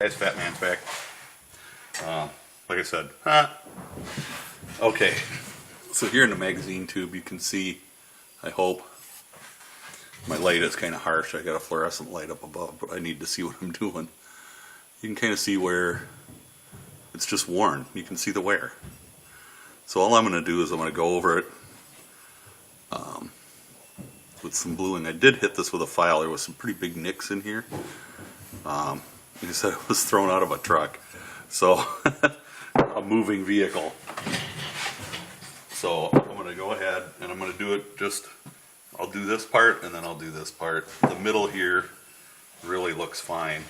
Guys, Fat Man's back. Like I said, okay. So here in the magazine tube, you can see, I hope, my light is kind of harsh. I got a fluorescent light up above, but I need to see what I'm doing. You can kind of see where it's just worn. You can see the wear. So all I'm going to do is I'm going to go over it with some bluing. I did hit this with a file. There was some pretty big nicks in here. Like I said, it was thrown out of a truck. So, a moving vehicle. So I'm going to go ahead and I'm going to do it just, I'll do this part and then I'll do this part. The middle here really looks fine.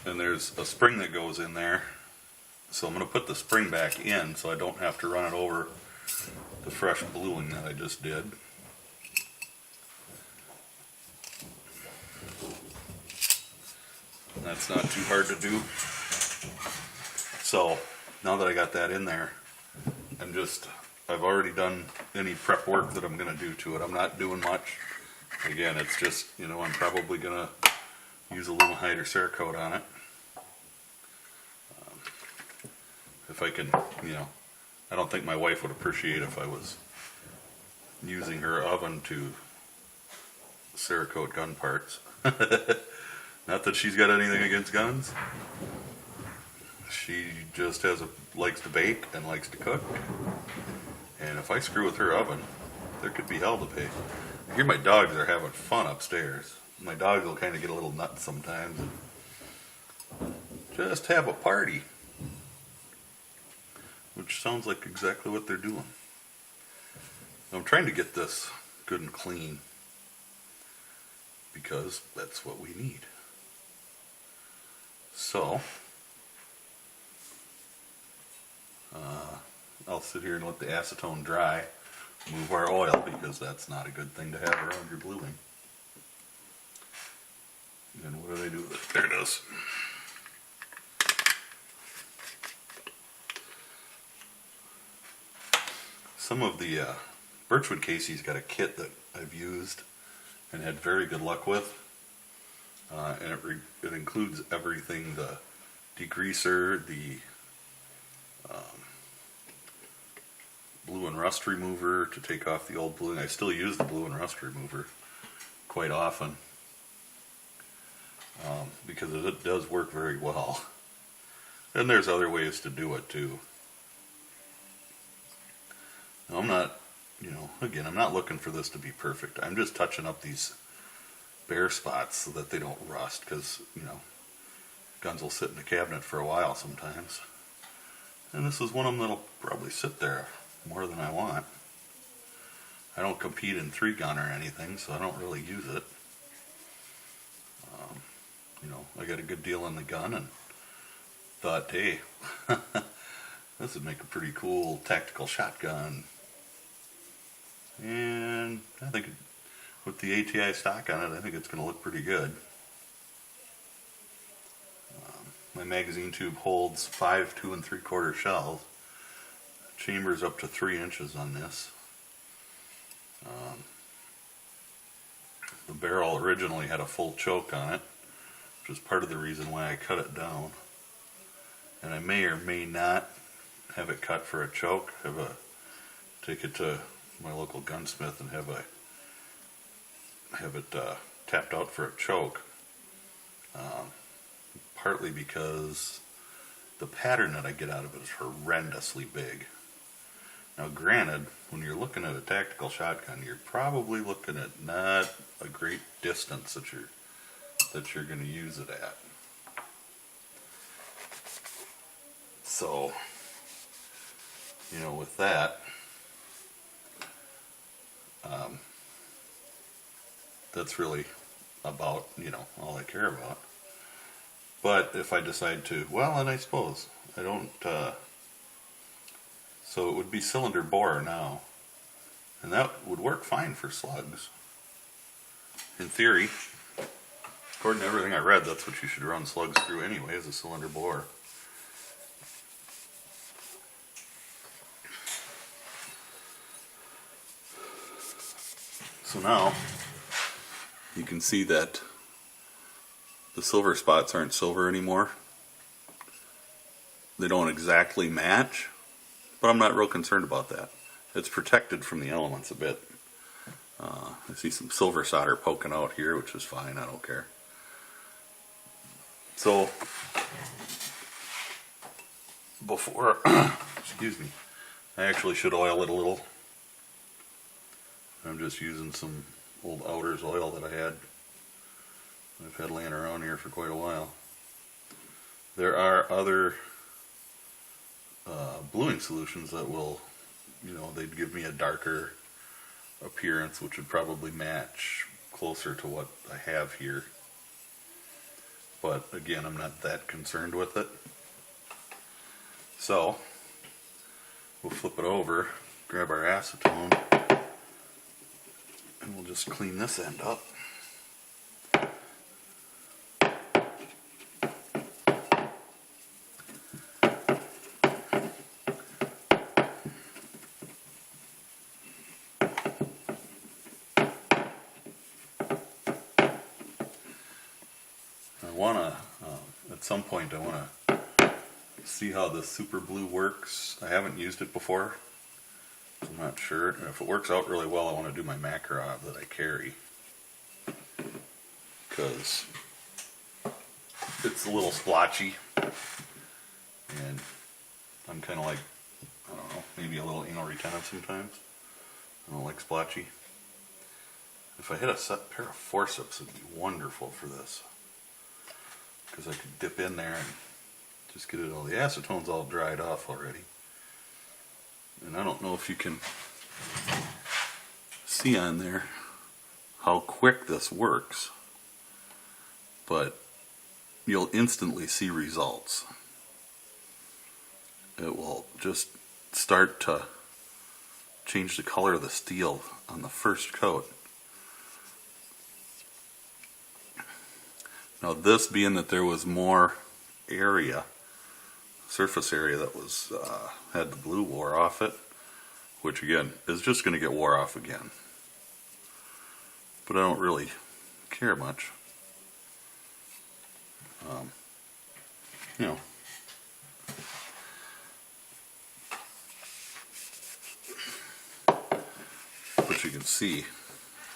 And there's a spring that goes in there. So I'm going to put the spring back in so I don't have to run it over the fresh bluing that I just did. That's not too hard to do. So now that I got that in there, I've already done any prep work that I'm going to do to it. I'm not doing much. Again, it's just, I'm probably going to use a little Hyder Cerakote on it. If I can, I don't think my wife would appreciate if I was using her oven to Cerakote gun parts. Not that she's got anything against guns. She just likes to bake and likes to cook. And if I screw with her oven, there could be hell to pay. I hear my dogs are having fun upstairs. My dogs will kind of get a little nuts sometimes and just have a party. Which sounds like exactly what they're doing. I'm trying to get this good and clean because that's what we need. So, I'll sit here and let the acetone dry, move our oil because that's not a good thing to have around your bluing. And what do they do with it? There it is. Some of the Birchwood Casey's got a kit that I've used and had very good luck with. And it includes everything, the degreaser, the blue and rust remover to take off the old bluing. I still use the blue and rust remover quite often because it does work very well. And there's other ways to do it too. Now, I'm not, again, I'm not looking for this to be perfect. I'm just touching up these bare spots so that they don't rust because, guns will sit in the cabinet for a while sometimes. And this is one of them that'll probably sit there more than I want. I don't compete in 3-gun or anything, so I don't really use it. I got a good deal on the gun and thought, hey, this would make a pretty cool tactical shotgun. And I think with the ATI stock on it, I think it's going to look pretty good. My magazine tube holds 5 2 3/4 shells. Chamber's up to 3 inches on this. The barrel originally had a full choke on it, which is part of the reason why I cut it down. And I may or may not have it cut for a choke. Take it to my local gunsmith and have it tapped out for a choke. Partly because the pattern that I get out of it is horrendously big. Now granted, when you're looking at a tactical shotgun, you're probably looking at not a great distance that you're going to use it at. So, with that, that's really about, all I care about. But if I decide to, and I suppose I don't, so it would be cylinder bore now, and that would work fine for slugs. In theory, according to everything I read, that's what you should run slugs through anyway, is a cylinder bore. So now you can see that the silver spots aren't silver anymore. They don't exactly match, but I'm not real concerned about that. It's protected from the elements a bit. I see some silver solder poking out here, which is fine, I don't care. So, before, excuse me, I actually should oil it a little. I'm just using some old Outers oil that I've had laying around here for quite a while. There are other bluing solutions that will, they'd give me a darker appearance, which would probably match closer to what I have here. But again, I'm not that concerned with it. So, we'll flip it over, grab our acetone, and we'll just clean this end up. At some point I want to see how the super blue works. I haven't used it before, so I'm not sure. And if it works out really well, I want to do my Makarov that I carry, because it's a little splotchy, and I'm kind of like, I don't know, maybe a little anal retentive sometimes. I don't like splotchy. If I had a set pair of forceps, it'd be wonderful for this, because I could dip in there and just get it all. The acetone's all dried off already. And I don't know if you can see on there how quick this works, but you'll instantly see results. It will just start to change the color of the steel on the first coat. Now this being that there was more area, surface area that was had the blue wore off it, which again is just going to get wore off again. But I don't really care much. But you can see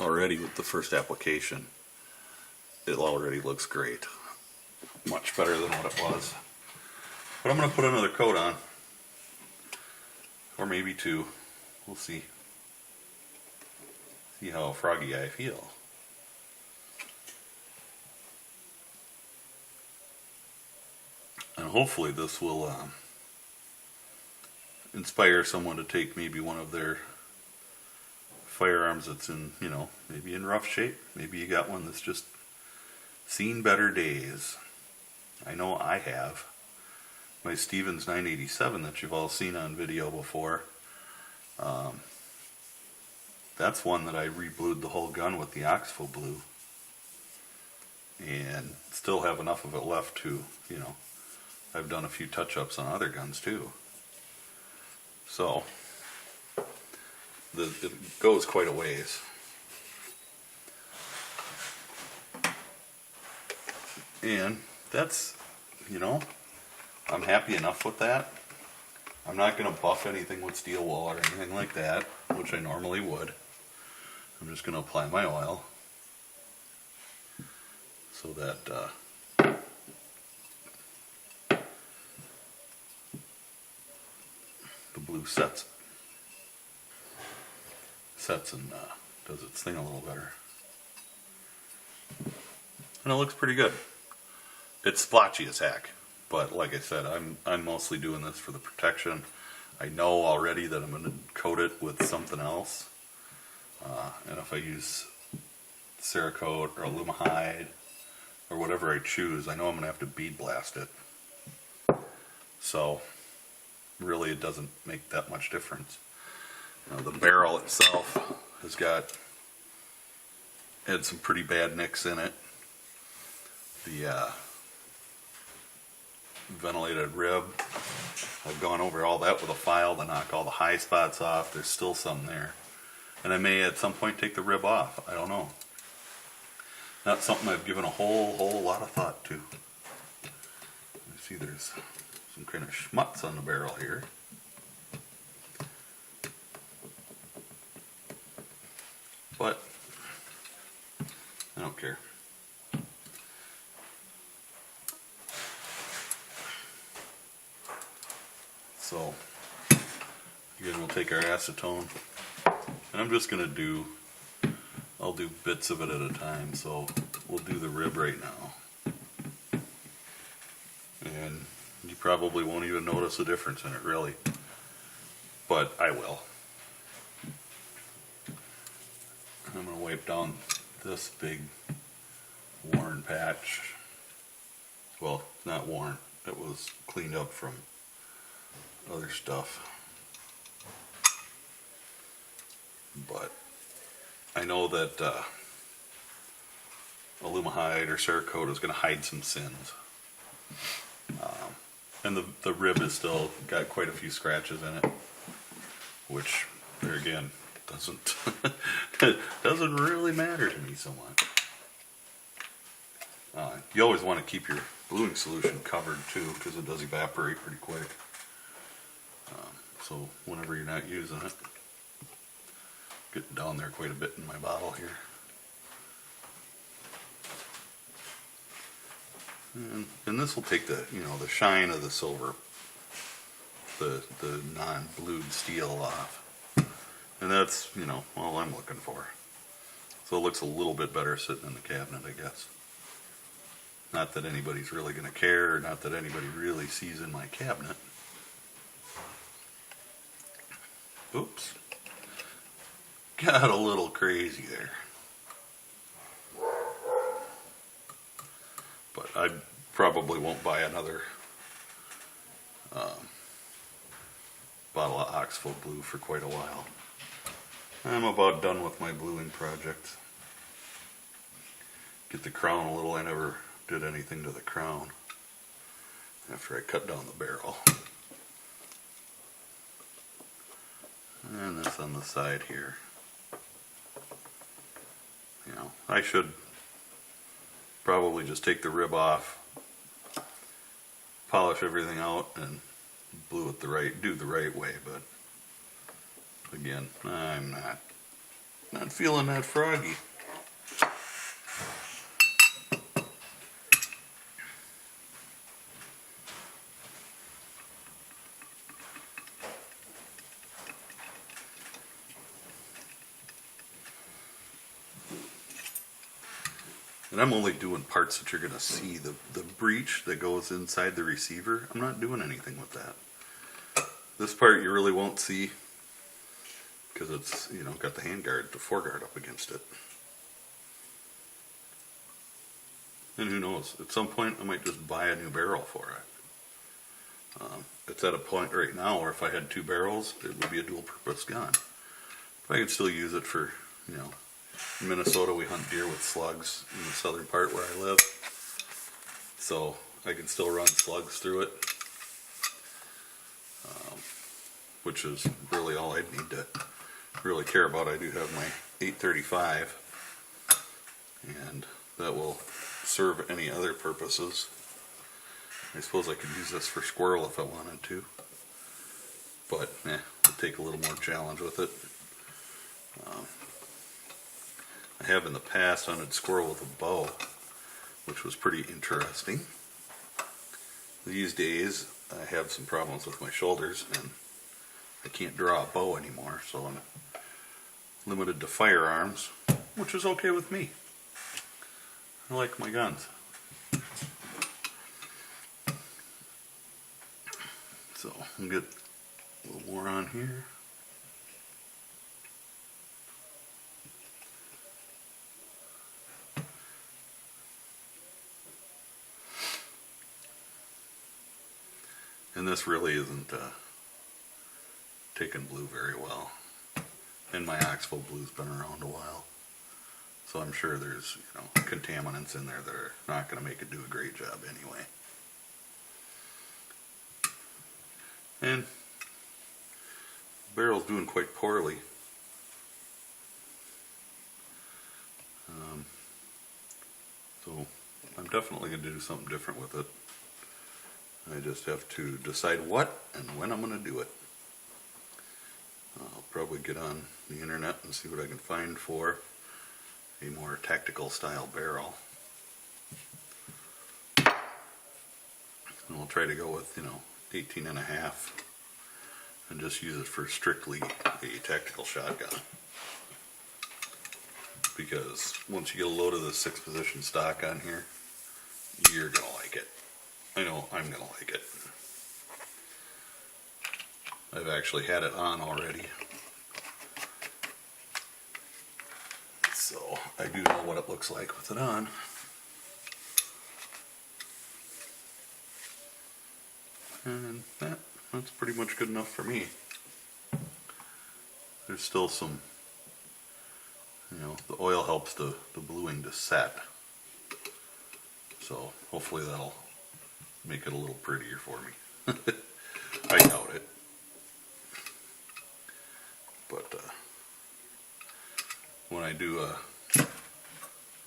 already with the first application, it already looks great. Much better than what it was. But I'm going to put another coat on. Or maybe two. We'll see. See how froggy I feel. And hopefully this will inspire someone to take maybe one of their firearms that's in, maybe in rough shape. Maybe you got one that's just seen better days. I know I have. My Stevens 987 that you've all seen on video before. That's one that I re-blued the whole gun with the Oxfo blue. And still have enough of it left to, I've done a few touch-ups on other guns too. So, it goes quite a ways. And that's, I'm happy enough with that. I'm not going to buff anything with steel wool or anything like that, which I normally would. I'm just going to apply my oil so that the blue sets and does its thing a little better. And it looks pretty good. It's splotchy as heck, but like I said, I'm mostly doing this for the protection. I know already that I'm going to coat it with something else, and if I use Cerakote or Alumahide or whatever I choose, I know I'm going to have to bead blast it. So really it doesn't make that much difference. The barrel itself has had some pretty bad nicks in it. The ventilated rib, I've gone over all that with a file to knock all the high spots off. There's still some there, and I may at some point take the rib off. I don't know. Not something I've given a whole lot of thought to. You see there's some kind of schmutz on the barrel here. But I don't care. So again, we'll take our acetone, and I'm just gonna I'll do bits of it at a time. So we'll do the rib right now, and you probably won't even notice a difference in it really, but I will. I'm going to wipe down this big worn patch. Well, not worn, it was cleaned up from other stuff. But I know that Alumahide or Cerakote is going to hide some sins. And the rib has still got quite a few scratches in it, which, there again, doesn't really matter to me so much. You always want to keep your bluing solution covered too, because it does evaporate pretty quick. So whenever you're not using it, getting down there quite a bit in my bottle here. And this will take the the shine of the silver, the non-blued steel off. And that's, all I'm looking for. So it looks a little bit better sitting in the cabinet, I guess. Not that anybody's really going to care, or not that anybody really sees in my cabinet. Oops. Got a little crazy there. But I probably won't buy another bottle of Oxford Blue for quite a while. I'm about done with my bluing project. Get the crown a little. I never did anything to the crown after I cut down the barrel. And this on the side here. I should probably just take the rib off, polish everything out, and do it the right way, but again, I'm not feeling that froggy. And I'm only doing parts that you're going to see. The breech that goes inside the receiver, I'm not doing anything with that. This part you really won't see because it's, got the handguard, the foreguard up against it. And who knows, at some point I might just buy a new barrel for it. It's at a point right now where if I had two barrels, it would be a dual purpose gun. But I could still use it for, in Minnesota we hunt deer with slugs in the southern part where I live. So I can still run slugs through it. Which is really all I need to really care about. I do have my 835, and that will serve any other purposes. I suppose I could use this for squirrel if I wanted to, but I'll take a little more challenge with it. I have in the past hunted squirrel with a bow, which was pretty interesting. These days I have some problems with my shoulders and I can't draw a bow anymore, so I'm limited to firearms, which is okay with me. I like my guns. So I'll get a little more on here. And this really isn't taking blue very well. And my Oxford Blue's been around a while. So I'm sure there's, contaminants in there that are not going to make it do a great job anyway. And the barrel's doing quite poorly. So I'm definitely going to do something different with it. I just have to decide what and when I'm going to do it. I'll probably get on the internet and see what I can find for a more tactical style barrel. And we'll try to go with, 18.5 and just use it for strictly a tactical shotgun. Because once you get a load of the 6-position stock on here, you're going to like it. I know I'm going to like it. I've actually had it on already. So I do know what it looks like with it on. And that's pretty much good enough for me. There's still some, the oil helps the bluing to set. So hopefully that'll make it a little prettier for me. I doubt it. But when I do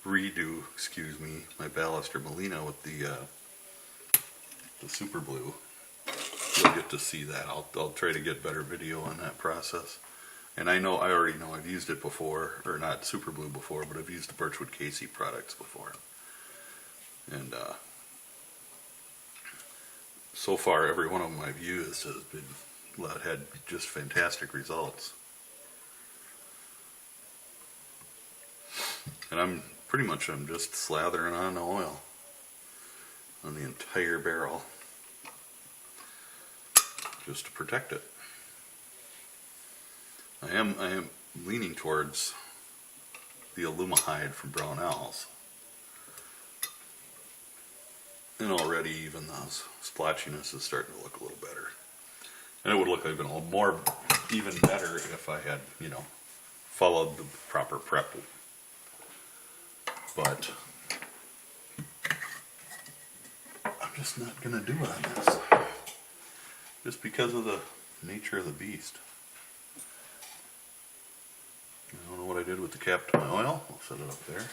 redo, my Ballester Molina with the super blue, you'll get to see that. I'll try to get better video on that process. And I already know I've used it before, or not super blue before, but I've used the Birchwood Casey products before. And so far every one of them I've used has had just fantastic results. And I'm just slathering on the oil on the entire barrel just to protect it. I am leaning towards the Alumahide from Brownells. And already even the splotchiness is starting to look a little better. And it would look even better if I had, followed the proper prep. But I'm just not going to do it on this. Just because of the nature of the beast. I don't know what I did with the cap to my oil. I'll set it up there.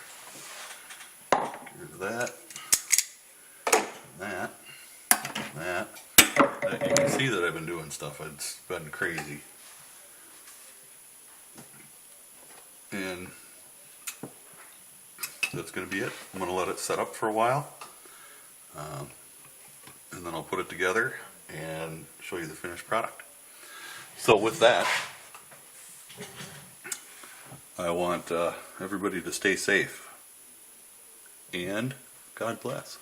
Get rid of that. And that. You can see that I've been doing stuff. It's been crazy. And that's going to be it. I'm going to let it set up for a while. And then I'll put it together and show you the finished product. So with that, I want everybody to stay safe. And God bless.